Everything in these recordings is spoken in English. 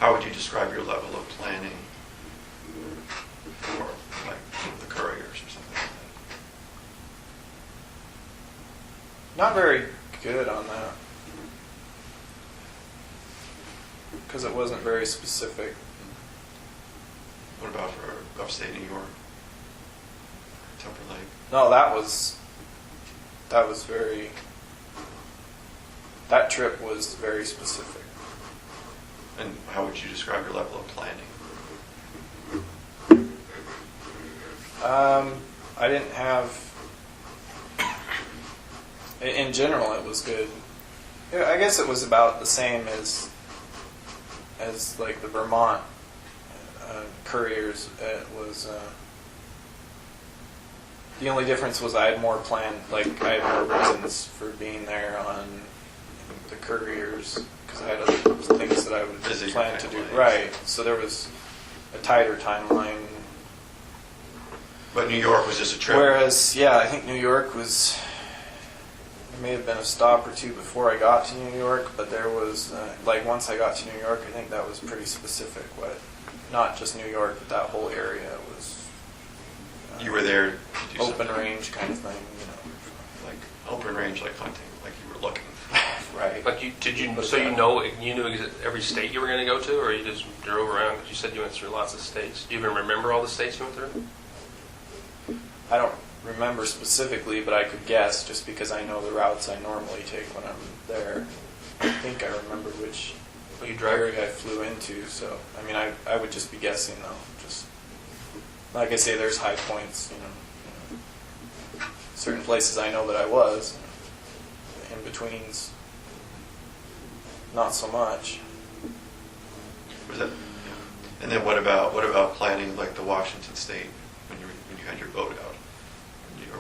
how would you describe your level of planning for like the couriers or something like that? Not very good on that. Because it wasn't very specific. What about for upstate New York? Tupper Lake? No, that was very, that trip was very specific. And how would you describe your level of planning? I didn't have, in general it was good. I guess it was about the same as like the Vermont couriers. It was, the only difference was I had more planned, like I had more reasons for being there on the couriers because I had other things that I would plan to do. Right, so there was a tighter timeline. But New York was just a trip. Whereas, yeah, I think New York was, there may have been a stop or two before I got to New York, but there was, like once I got to New York, I think that was pretty specific. What, not just New York, but that whole area was. You were there to do open something. range kind of thing, you know. Like open range, like hunting, like you were looking. Right. But you knew every state you were going to go to, or you just drove around? Because you said you went through lots of states. Do you even remember all the states you went through? I don't remember specifically, but I could guess just because I know the routes I normally take when I'm there. I think I remember which area I flew into, so I mean I would just be guessing though. Just like I say, there's high points, you know. Certain places I know that I was. In betweens, not so much. Was that? And then what about planning like the Washington State when you had your boat out?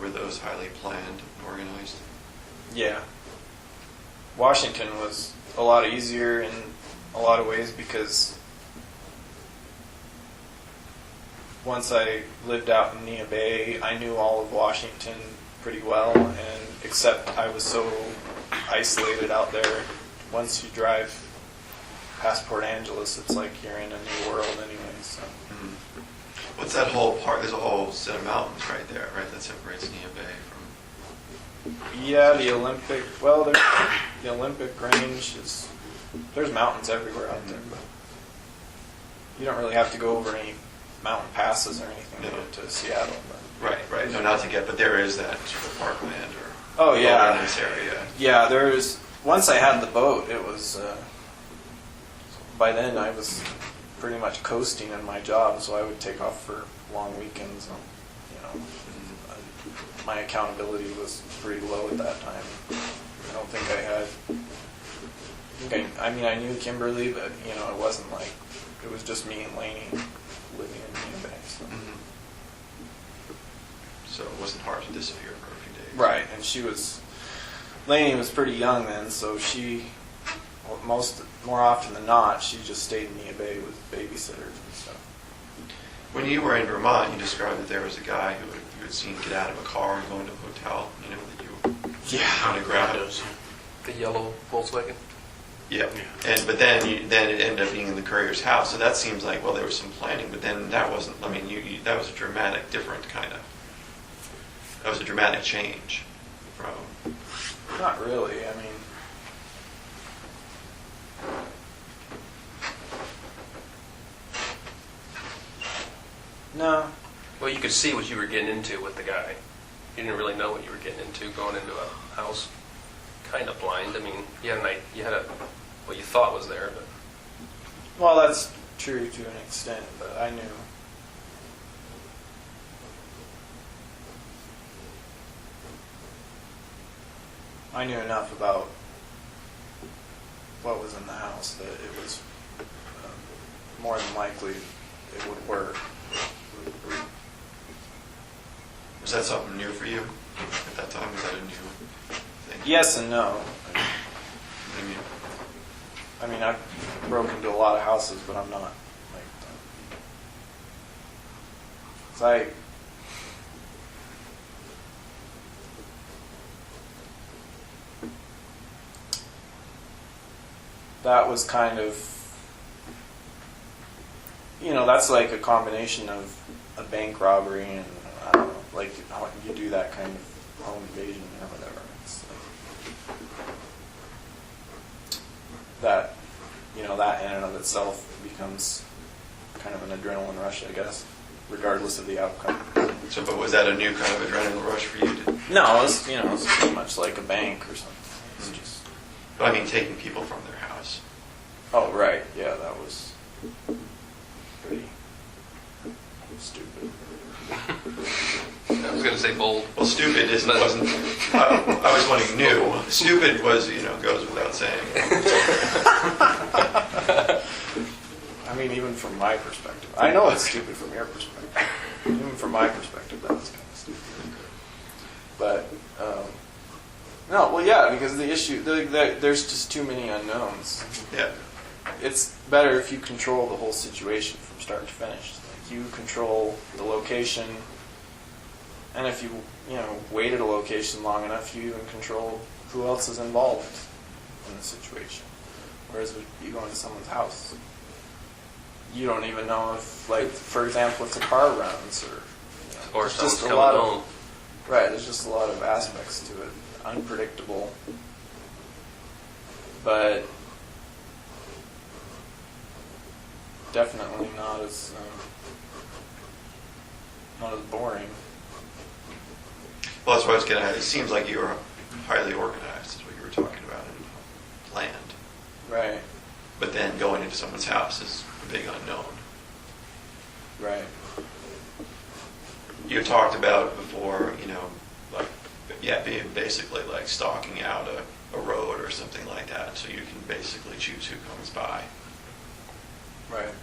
Were those highly planned and organized? Yeah. Washington was a lot easier in a lot of ways because once I lived out in Neah Bay, I knew all of Washington pretty well, and except I was so isolated out there. Once you drive past Port Angeles, it's like you're in a new world anyway. So. Mm-hmm. What's that whole part? There's a whole set of mountains right there, right? That separates Neah Bay from. Yeah, the Olympic. Well, the Olympic Range is. There's mountains everywhere out there, but you don't really have to go over any mountain passes or anything to get to Seattle. But. Right. No, not to get, but there is that sort of parkland or. Oh yeah. Wilderness area. Yeah, there's. Once I had the boat, it was. By then, I was pretty much coasting in my job, so I would take off for long weekends. And, you know, my accountability was pretty low at that time. I don't think I had. I mean, I knew Kimberly, but you know, it wasn't like it was just me and Lainey living in Neah Bay. So. Mm-hmm. So it wasn't hard to disappear for a few days. Right, and Lainey was pretty young then, so she. More often than not, she just stayed in Neah Bay with babysitters and stuff. When you were in Vermont, you described that there was a guy who you had seen get out of a car and go into a hotel. You know that you kind of grabbed those. The yellow Volkswagen. Yeah, but then it ended up being in the courier's house. So that seems like there was some planning, but then that wasn't. I mean, that was a dramatic, different kind of. That was a dramatic change from. Not really. I mean. No. Well, you could see what you were getting into with the guy. You didn't really know what you were getting into going into a house kind of blind. I mean, you had what you thought was there, but. Well, that's true to an extent, but I knew. I knew enough about what was in the house that it was more than likely it would work. Was that something new for you at that time? Was that a new thing? Yes and no. I mean, I mean, I've broken into a lot of houses, but I'm not like. 'Cause that was kind of you know, that's like a combination of a bank robbery and, I don't know, like how you do that kind of home invasion or whatever. It's like that, you know, that in and of itself becomes kind of an adrenaline rush, I guess, regardless of the outcome. So, but was that a new kind of adrenaline rush for you? No, it was, you know, it's pretty much like a bank or something. It's just, But I mean, taking people from their house. oh, right, yeah, that was pretty stupid. I was going to say bold. Well, stupid But- wasn't. I was wanting new. Stupid was, you know, goes without saying. I mean, even from my perspective. I know it's stupid from your perspective. Even from my perspective, that was kind of stupid. But, no, well, yeah, because the issue, there's just too many unknowns. Yeah. It's better if you control the whole situation from start to finish. Like, you control the location, and if you wait at a location long enough, you even control who else is involved in the situation. Whereas if you go into someone's house, you don't even know if, like, for example, if the car runs or Or there's someone's just a coming lot home. of right. There's just a lot of aspects to it, unpredictable, but definitely not as boring. Well, that's what I was getting at. It seems like you were highly organized, is what you were talking about, and planned. Right. But then going into someone's house is a big unknown. Right. You talked about before, you know, like, yeah, being basically like stalking out a road or something like that, so you can basically choose who comes by. Right.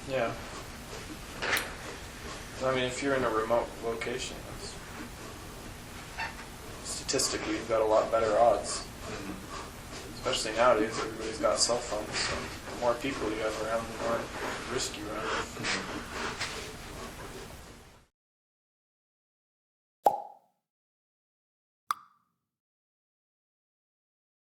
Yeah. I mean, if you're in a remote location, statistically, you've got a lot better odds. Especially nowadays, everybody's got cell phones, so the more people you have around, the more risk you run.